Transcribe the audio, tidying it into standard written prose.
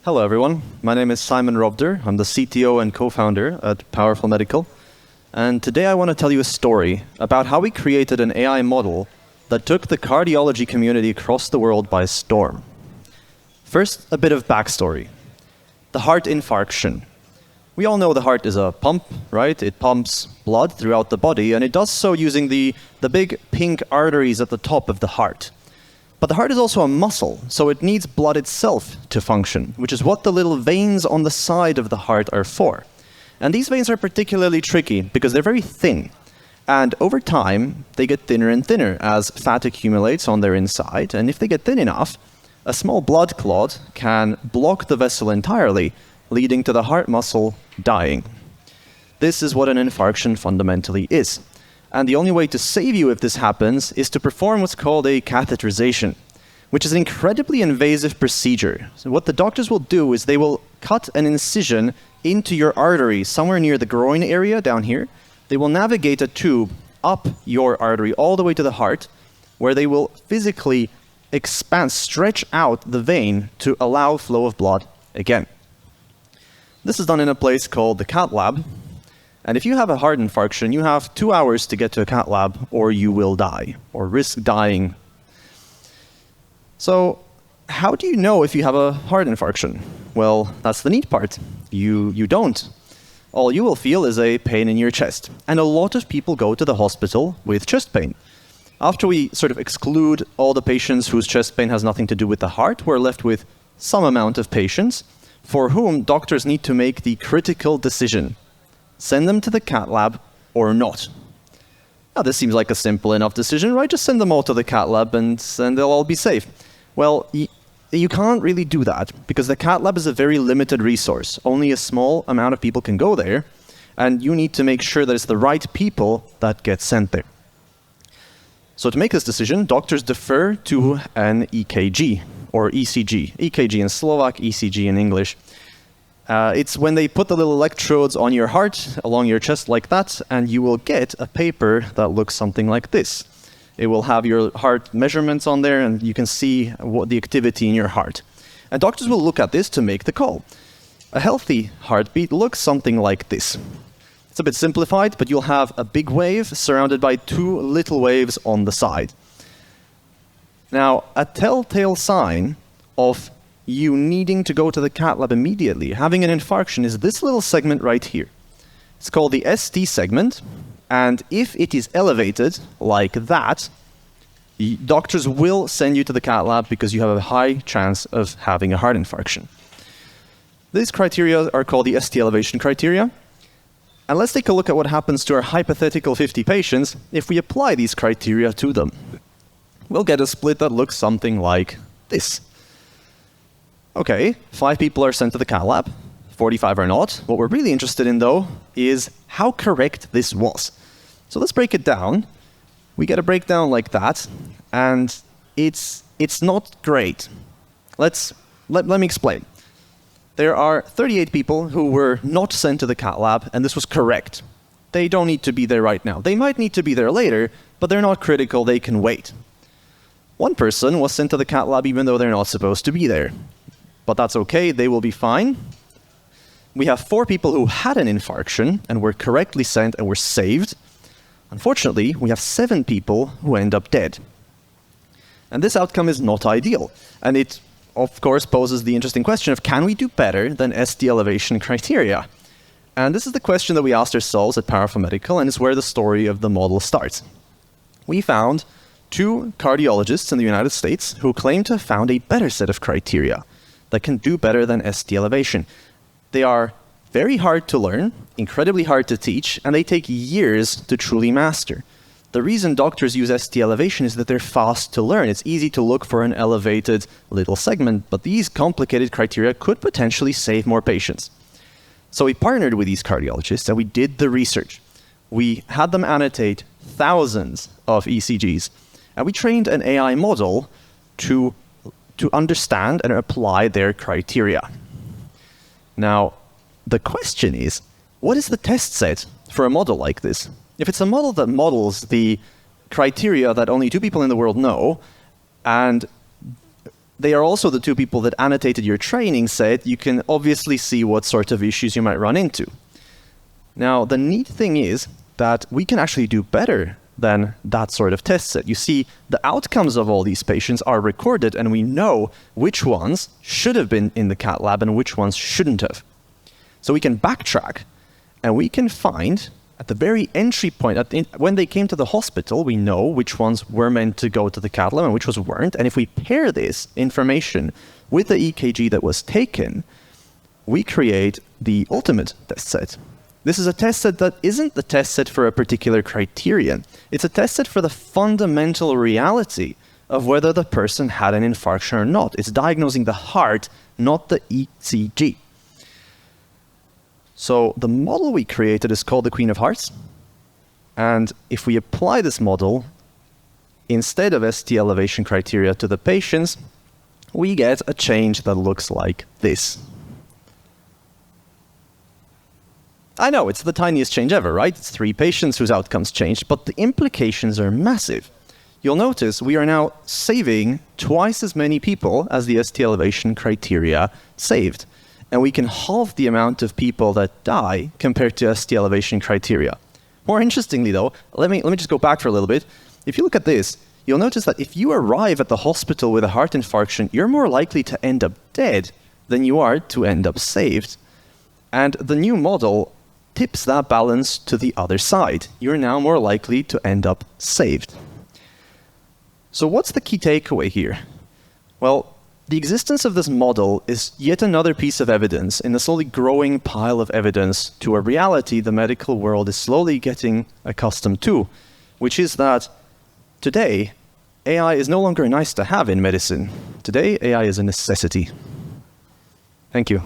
Hello everyone, my name is Simon Rovder. I'm the CTO and co-founder at Powerful Medical. And today I want to tell you a story about how we created an AI model that took the cardiology community across the world by storm. First, a bit of backstory. The heart infarction. We all know the heart is a pump, right? It pumps blood throughout the body, and it does so using the big pink arteries at the top of the heart. But the heart is also a muscle, so it needs blood itself to function, which is what the little veins on the side of the heart are for. And these veins are particularly tricky because they're very thin. And over time, they get thinner and thinner as fat accumulates on their inside. And if they get thin enough, a small blood clot can block the vessel entirely, leading to the heart muscle dying. This is what an infarction fundamentally is. And the only way to save you if this happens is to perform what's called a catheterization, which is an incredibly invasive procedure. So what the doctors will do is they will cut an incision into your artery somewhere near the groin area down here. They will navigate a tube up your artery all the way to the heart, where they will physically expand, stretch out the vein to allow flow of blood again. This is done in a place called the cath lab. And if you have a heart infarction, you have 2 hours to get to a cath lab or you will die or risk dying. So how do you know if you have a heart infarction? Well, that's the neat part. You don't. All you will feel is a pain in your chest. And a lot of people go to the hospital with chest pain. After we sort of exclude all the patients whose chest pain has nothing to do with the heart, we're left with some amount of patients for whom doctors need to make the critical decision. Send them to the cath lab or not. Now, this seems like a simple enough decision, right? Just send them all to the cath lab and they'll all be safe. Well, you can't really do that because the cath lab is a very limited resource. Only a small amount of people can go there, and you need to make sure that it's the right people that get sent there. So to make this decision, doctors defer to an EKG or ECG. EKG in Slovak, ECG in English. It's when they put the little electrodes on your heart, along your chest like that, and you will get a paper that looks something like this. It will have your heart measurements on there, and you can see what the activity in your heart. And doctors will look at this to make the call. A healthy heartbeat looks something like this. It's a bit simplified, but you'll have a big wave surrounded by 2 little waves on the side. Now, a telltale sign of you needing to go to the cath lab immediately, having an infarction, is this little segment right here. It's called the ST segment, and if it is elevated like that, doctors will send you to the cath lab because you have a high chance of having a heart infarction. These criteria are called the ST elevation criteria. And let's take a look at what happens to our hypothetical 50 patients if we apply these criteria to them. We'll get a split that looks something like this. Okay, 5 people are sent to the cath lab, 45 are not. What we're really interested in, though, is how correct this was. So let's break it down. We get a breakdown like that, and it's not great. Let me explain. There are 38 people who were not sent to the cath lab, and this was correct. They don't need to be there right now. They might need to be there later, but they're not critical. They can wait. 1 person was sent to the cath lab even though they're not supposed to be there. But that's okay, they will be fine. We have 4 people who had an infarction and were correctly sent and were saved. Unfortunately, we have 7 people who end up dead. And this outcome is not ideal. And it, of course, poses the interesting question of, can we do better than ST elevation criteria? And this is the question that we asked ourselves at Powerful Medical, and it's where the story of the model starts. We found 2 cardiologists in the United States who claim to have found a better set of criteria that can do better than ST elevation. They are very hard to learn, incredibly hard to teach, and they take years to truly master. The reason doctors use ST elevation is that they're fast to learn. It's easy to look for an elevated little segment, but these complicated criteria could potentially save more patients. So we partnered with these cardiologists and we did the research. We had them annotate thousands of ECGs, and we trained an AI model to understand and apply their criteria. Now, the question is, what is the test set for a model like this? If it's a model that models the criteria that only 2 people in the world know, and they are also the two people that annotated your training set, you can obviously see what sort of issues you might run into. Now, the neat thing is that we can actually do better than that sort of test set. You see, the outcomes of all these patients are recorded, and we know which ones should have been in the cath lab and which ones shouldn't have. So we can backtrack, and we can find at the very entry point, when they came to the hospital, we know which ones were meant to go to the cath lab and which ones weren't. And if we pair this information with the EKG that was taken, we create the ultimate test set. This is a test set that isn't the test set for a particular criterion. It's a test set for the fundamental reality of whether the person had an infarction or not. It's diagnosing the heart, not the ECG. So the model we created is called the Queen of Hearts. And if we apply this model, instead of ST elevation criteria to the patients, we get a change that looks like this. I know, it's the tiniest change ever, right? It's 3 patients whose outcomes changed, but the implications are massive. You'll notice we are now saving twice as many people as the ST elevation criteria saved. And we can halve the amount of people that die compared to ST elevation criteria. More interestingly though, let me just go back for a little bit. If you look at this, you'll notice that if you arrive at the hospital with a heart infarction, you're more likely to end up dead than you are to end up saved. And the new model tips that balance to the other side. You're now more likely to end up saved. So what's the key takeaway here? Well, the existence of this model is yet another piece of evidence in the slowly growing pile of evidence to a reality the medical world is slowly getting accustomed to, which is that today, AI is no longer nice to have in medicine. Today, AI is a necessity. Thank you.